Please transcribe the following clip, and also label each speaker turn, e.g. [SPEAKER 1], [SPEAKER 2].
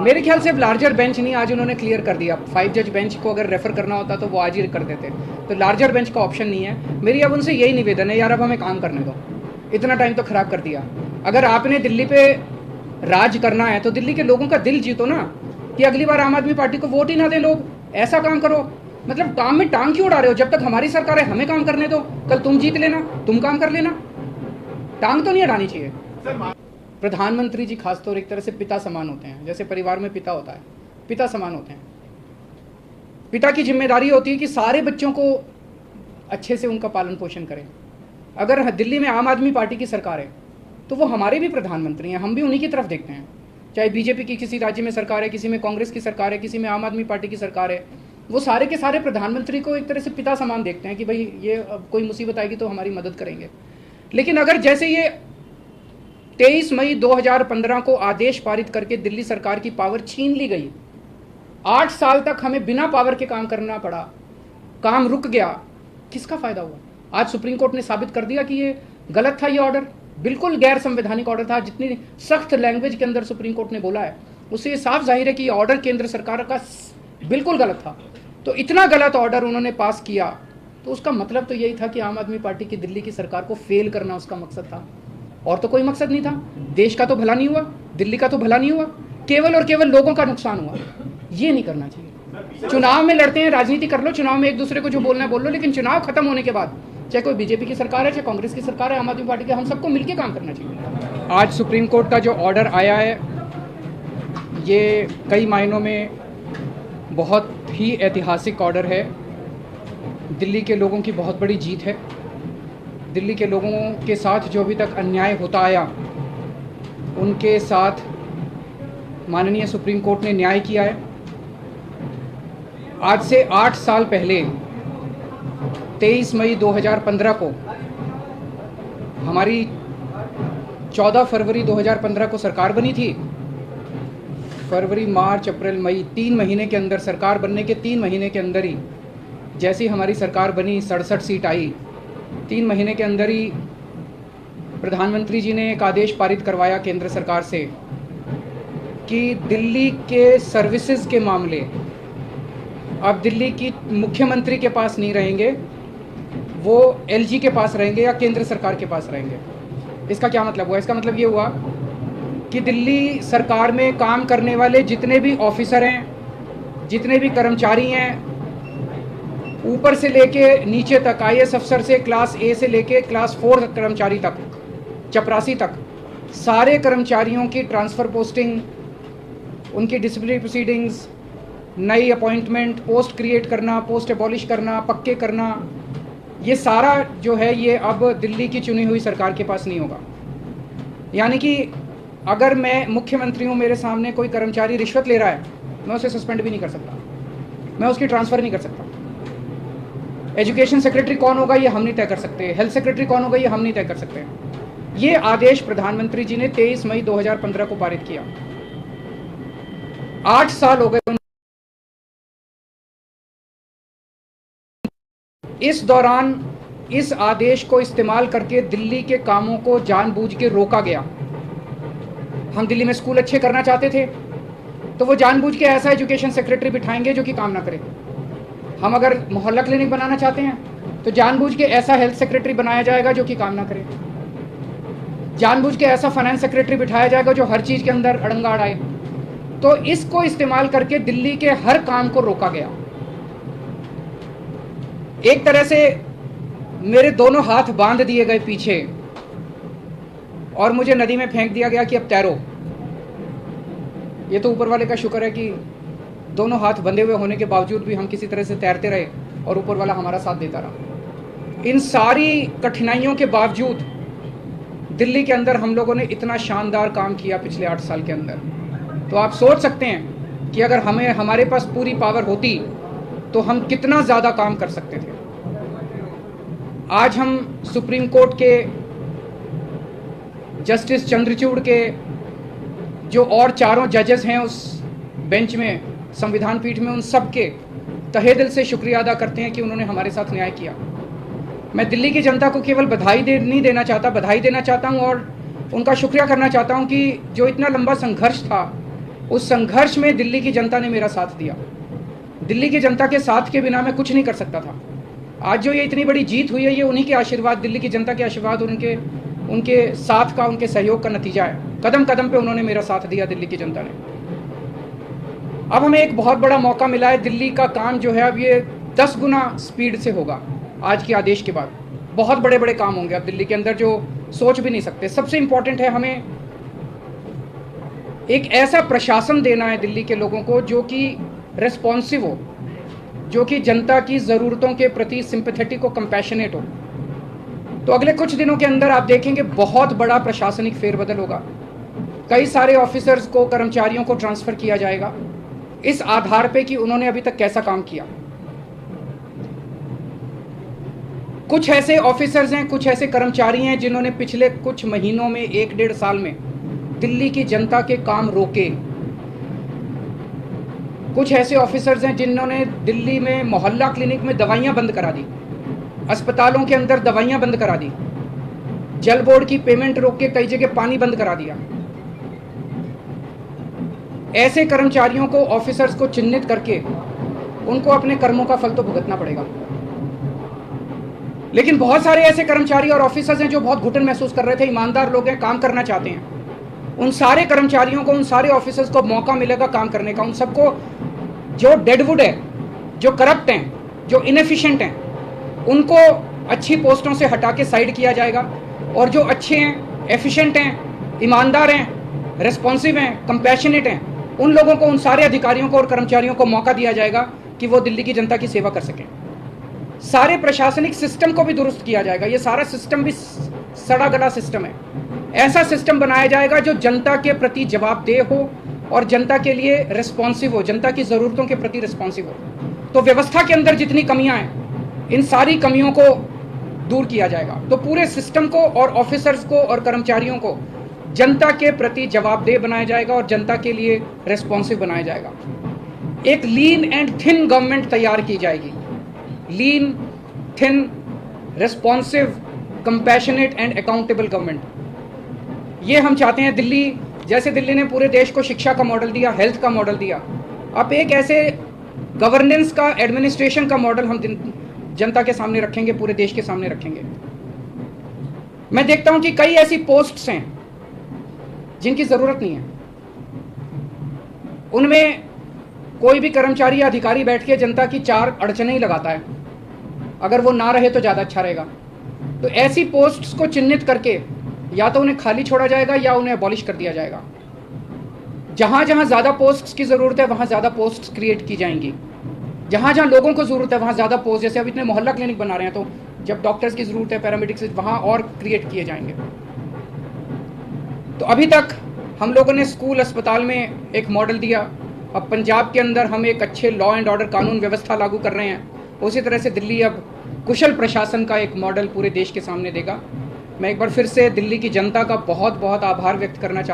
[SPEAKER 1] मेरे ख्याल से अब लार्जर बेंच नहीं, आज उन्होंने क्लियर कर दिया। 5 जज बेंच को अगर रेफर करना होता तो वो आज ही कर देते, तो लार्जर बेंच का ऑप्शन नहीं है। मेरी अब उनसे यही निवेदन है, यार अब हमें काम करने दो, इतना टाइम तो खराब कर दिया। अगर आपने दिल्ली पे राज करना है तो दिल्ली के लोगों का दिल जीतो ना, कि अगली बार आम आदमी पार्टी को वोट ही ना दें लोग। ऐसा काम करो, मतलब काम में टांग क्यों उड़ा रहे हो? जब तक हमारी सरकार है हमें काम करने दो, कल तुम जीत लेना, तुम काम कर लेना, टांग तो नहीं अड़ानी चाहिए। प्रधानमंत्री जी खासतौर एक तरह से पिता समान होते हैं, जैसे परिवार में पिता होता है, पिता समान होते हैं। पिता की जिम्मेदारी होती है कि सारे बच्चों को अच्छे से उनका पालन पोषण करें। अगर दिल्ली में आम आदमी पार्टी की सरकार है तो वो हमारे भी प्रधानमंत्री हैं, हम भी उन्हीं की तरफ देखते हैं। चाहे बीजेपी की किसी राज्य में सरकार है, किसी में कांग्रेस की सरकार है, किसी में आम आदमी पार्टी की सरकार है, वो सारे के सारे प्रधानमंत्री को एक तरह से पिता समान देखते हैं कि भाई ये अब कोई मुसीबत आएगी तो हमारी मदद करेंगे। लेकिन अगर जैसे ये 23 मई 2015 को आदेश पारित करके दिल्ली सरकार की पावर छीन ली गई, 8 साल तक हमें बिना पावर के काम करना पड़ा, काम रुक गया, किसका फायदा हुआ? आज सुप्रीम कोर्ट ने साबित कर दिया कि ये गलत था, ये ऑर्डर बिल्कुल गैर संवैधानिक ऑर्डर था। जितनी सख्त लैंग्वेज के अंदर सुप्रीम कोर्ट ने बोला है उससे ये साफ जाहिर है कि ये ऑर्डर केंद्र सरकार का बिल्कुल गलत था। तो इतना गलत ऑर्डर उन्होंने पास किया तो उसका मतलब तो यही था कि आम आदमी पार्टी की दिल्ली की सरकार को फेल करना उसका मकसद था, और तो कोई मकसद नहीं था। देश का तो भला नहीं हुआ, दिल्ली का तो भला नहीं हुआ, केवल और केवल लोगों का नुकसान हुआ। ये नहीं करना चाहिए। चुनाव में लड़ते हैं, राजनीति कर लो, चुनाव में एक दूसरे को जो बोलना है बोल लो, लेकिन चुनाव खत्म होने के बाद चाहे कोई बीजेपी की सरकार है, चाहे कांग्रेस की सरकार है, आम आदमी पार्टी की, हम सबको मिलकर काम करना चाहिए। आज सुप्रीम कोर्ट का जो ऑर्डर आया है ये कई मायनों में बहुत ही ऐतिहासिक ऑर्डर है। दिल्ली के लोगों की बहुत बड़ी जीत है। दिल्ली के लोगों के साथ जो अभी तक अन्याय होता आया उनके साथ माननीय सुप्रीम कोर्ट ने न्याय किया है। आज से 8 साल पहले 23 मई 2015 को हमारी 14 फरवरी 2015 को सरकार बनी थी। फरवरी, मार्च, अप्रैल, मई 3 महीने के अंदर, सरकार बनने के 3 महीने के अंदर ही जैसी हमारी सरकार बनी, 67 सीट आई। 3 महीने के अंदर ही प्रधानमंत्री जी ने एक आदेश पारित करवाया केंद्र सरकार से कि दिल्ली के सर्विसेज के मामले अब दिल्ली की मुख्यमंत्री के पास नहीं रहेंगे, वो एलजी के पास रहेंगे या केंद्र सरकार के पास रहेंगे। इसका क्या मतलब हुआ? इसका मतलब ये हुआ कि दिल्ली सरकार में काम करने वाले जितने भी ऑफिसर हैं, जितने भी कर्मचारी हैं, ऊपर से लेके नीचे तक, आईएएस अफसर से क्लास ए से लेके क्लास 4 कर्मचारी तक, चपरासी तक, सारे कर्मचारियों की ट्रांसफ़र पोस्टिंग, उनकी डिसिप्लिनरी प्रोसीडिंग्स, नई अपॉइंटमेंट, पोस्ट क्रिएट करना, पोस्ट एबॉलिश करना, पक्के करना, ये सारा जो है ये अब दिल्ली की चुनी हुई सरकार के पास नहीं होगा। यानी कि अगर मैं मुख्यमंत्री हूँ, मेरे सामने कोई कर्मचारी रिश्वत ले रहा है, मैं उसे सस्पेंड भी नहीं कर सकता, मैं उसकी ट्रांसफ़र नहीं कर सकता। एजुकेशन सेक्रेटरी कौन होगा ये हम नहीं तय कर सकते, हेल्थ सेक्रेटरी कौन होगा ये हम नहीं तय कर सकते। ये आदेश प्रधानमंत्री जी ने 23 मई 2015 को पारित किया। 8 साल हो गए। इस दौरान इस आदेश को इस्तेमाल करके दिल्ली के कामों को जानबूझ के रोका गया। हम दिल्ली में स्कूल अच्छे करना चाहते थे तो वो जानबूझ के ऐसा एजुकेशन सेक्रेटरी बिठाएंगे जो कि काम ना करे। हम अगर मोहल्ला क्लिनिक बनाना चाहते हैं तो जानबूझ के ऐसा हेल्थ सेक्रेटरी बनाया जाएगा जो कि काम ना करे। जानबूझ के ऐसा फाइनेंस सेक्रेटरी बिठाया जाएगा जो हर चीज़ के अंदर अड़ंगा अड़ाए। तो इसको इस्तेमाल करके दिल्ली के हर काम को रोका गया। एक तरह से मेरे दोनों हाथ बांध दिए गए पीछे और मुझे नदी में फेंक दिया गया कि अब तैरो। ये तो ऊपर वाले का शुक्र है कि दोनों हाथ बंधे हुए होने के बावजूद भी हम किसी तरह से तैरते रहे और ऊपर वाला हमारा साथ देता रहा। इन सारी कठिनाइयों के बावजूद दिल्ली के अंदर हम लोगों ने इतना शानदार काम किया पिछले 8 साल के अंदर। तो आप सोच सकते हैं कि अगर हमारे पास पूरी पावर होती तो हम कितना ज़्यादा काम कर सकते थे। आज हम सुप्रीम कोर्ट के जस्टिस चंद्रचूड़ के जो और 4 जजेस हैं उस बेंच में, संविधान पीठ में, उन सब के तहे दिल से शुक्रिया अदा करते हैं कि उन्होंने हमारे साथ न्याय किया। मैं दिल्ली की जनता को केवल नहीं देना चाहता, बधाई देना चाहता हूं और उनका शुक्रिया करना चाहता हूं कि जो इतना लंबा संघर्ष था, उस संघर्ष में दिल्ली की जनता ने मेरा साथ दिया। दिल्ली की जनता के साथ के बिना मैं कुछ नहीं कर सकता था। आज जो ये इतनी बड़ी जीत हुई है, ये उन्हीं के आशीर्वाद, दिल्ली की जनता के आशीर्वाद, उनके साथ का, उनके सहयोग का नतीजा है। कदम कदम पे उन्होंने मेरा साथ दिया, दिल्ली की जनता ने। अब हमें एक बहुत बड़ा मौका मिला है। दिल्ली का काम जो है अब ये 10 गुना स्पीड से होगा आज के आदेश के बाद। बहुत बड़े बड़े काम होंगे अब दिल्ली के अंदर जो सोच भी नहीं सकते। सबसे इंपॉर्टेंट है हमें एक ऐसा प्रशासन देना है दिल्ली के लोगों को जो कि रेस्पॉन्सिव हो, जो कि जनता की ज़रूरतों के प्रति सिंपैथेटिक हो, कंपैशनेट हो। तो अगले कुछ दिनों के अंदर आप देखेंगे बहुत बड़ा प्रशासनिक फेरबदल होगा। कई सारे ऑफिसर्स को, कर्मचारियों को ट्रांसफ़र किया जाएगा इस आधार पे कि उन्होंने अभी तक कैसा काम किया। कुछ ऐसे ऑफिसर्स हैं, कुछ ऐसे कर्मचारी हैं जिन्होंने पिछले कुछ महीनों में, 1-1.5 साल में दिल्ली की जनता के काम रोके। कुछ ऐसे ऑफिसर्स हैं जिन्होंने दिल्ली में मोहल्ला क्लिनिक में दवाइयां बंद करा दी, अस्पतालों के अंदर दवाइयां बंद करा दी, जल बोर्ड की पेमेंट रोक के कई जगह पानी बंद करा दिया। ऐसे कर्मचारियों को, ऑफिसर्स को चिन्हित करके उनको अपने कर्मों का फल तो भुगतना पड़ेगा। लेकिन बहुत सारे ऐसे कर्मचारी और ऑफिसर्स हैं जो बहुत घुटन महसूस कर रहे थे, ईमानदार लोग हैं, काम करना चाहते हैं। उन सारे कर्मचारियों को, उन सारे ऑफिसर्स को मौका मिलेगा काम करने का। उन सबको, जो डेडवुड है, जो करप्ट हैं, जो इनएफिशिएंट हैं, उनको अच्छी पोस्टों से हटा के साइड किया जाएगा। और जो अच्छे हैं, एफिशिएंट हैं, ईमानदार हैं, रेस्पॉन्सिव हैं, कंपैशनेट हैं, उन लोगों को, उन सारे अधिकारियों को और कर्मचारियों को मौका दिया जाएगा कि वो दिल्ली की जनता की सेवा कर सकें। सारे प्रशासनिक सिस्टम को भी दुरुस्त किया जाएगा। ये सारा सिस्टम भी सड़ा गला सिस्टम है। ऐसा सिस्टम बनाया जाएगा जो जनता के प्रति जवाबदेह हो और जनता के लिए रिस्पॉन्सिव हो, जनता की ज़रूरतों के प्रति रिस्पॉन्सिव हो। तो व्यवस्था के अंदर जितनी कमियां हैं, इन सारी कमियों को दूर किया जाएगा। तो पूरे सिस्टम को और ऑफिसर्स को और कर्मचारियों को जनता के प्रति जवाबदेह बनाया जाएगा और जनता के लिए रिस्पॉन्सिव बनाया जाएगा। एक लीन एंड थिन गवर्नमेंट तैयार की जाएगी। Lean, thin, responsive, compassionate and accountable government, ये हम चाहते हैं। दिल्ली, जैसे दिल्ली ने पूरे देश को शिक्षा का मॉडल दिया, हेल्थ का मॉडल दिया, अब एक ऐसे गवर्नेंस का, एडमिनिस्ट्रेशन का मॉडल हम जनता के सामने रखेंगे, पूरे देश के सामने रखेंगे। मैं देखता हूं कि कई ऐसी पोस्ट्स हैं जिनकी ज़रूरत नहीं है। उनमें कोई भी कर्मचारी या अधिकारी बैठ के जनता की 4 अड़चनें ही लगाता है। अगर वो ना रहे तो ज़्यादा अच्छा रहेगा। तो ऐसी पोस्ट्स को चिन्हित करके या तो उन्हें खाली छोड़ा जाएगा या उन्हें अबॉलिश कर दिया जाएगा। जहाँ जहाँ ज़्यादा पोस्ट्स की ज़रूरत है वहाँ ज़्यादा पोस्ट्स क्रिएट की जाएंगी। जहाँ जहाँ लोगों को ज़रूरत है वहाँ ज़्यादा पोस्ट, जैसे अब इतने मोहल्ला क्लिनिक बना रहे हैं, तो जब डॉक्टर्स की ज़रूरत है, पैरामेडिक्स, वहाँ और क्रिएट किए जाएंगे। तो अभी तक हम लोगों ने स्कूल, अस्पताल में एक मॉडल दिया। अब पंजाब के अंदर हम एक अच्छे लॉ एंड ऑर्डर, कानून व्यवस्था लागू कर रहे हैं। उसी तरह से दिल्ली अब कुशल प्रशासन का एक मॉडल पूरे देश के सामने देगा। मैं एक बार फिर से दिल्ली की जनता का बहुत बहुत आभार व्यक्त करना चाहता हूँ।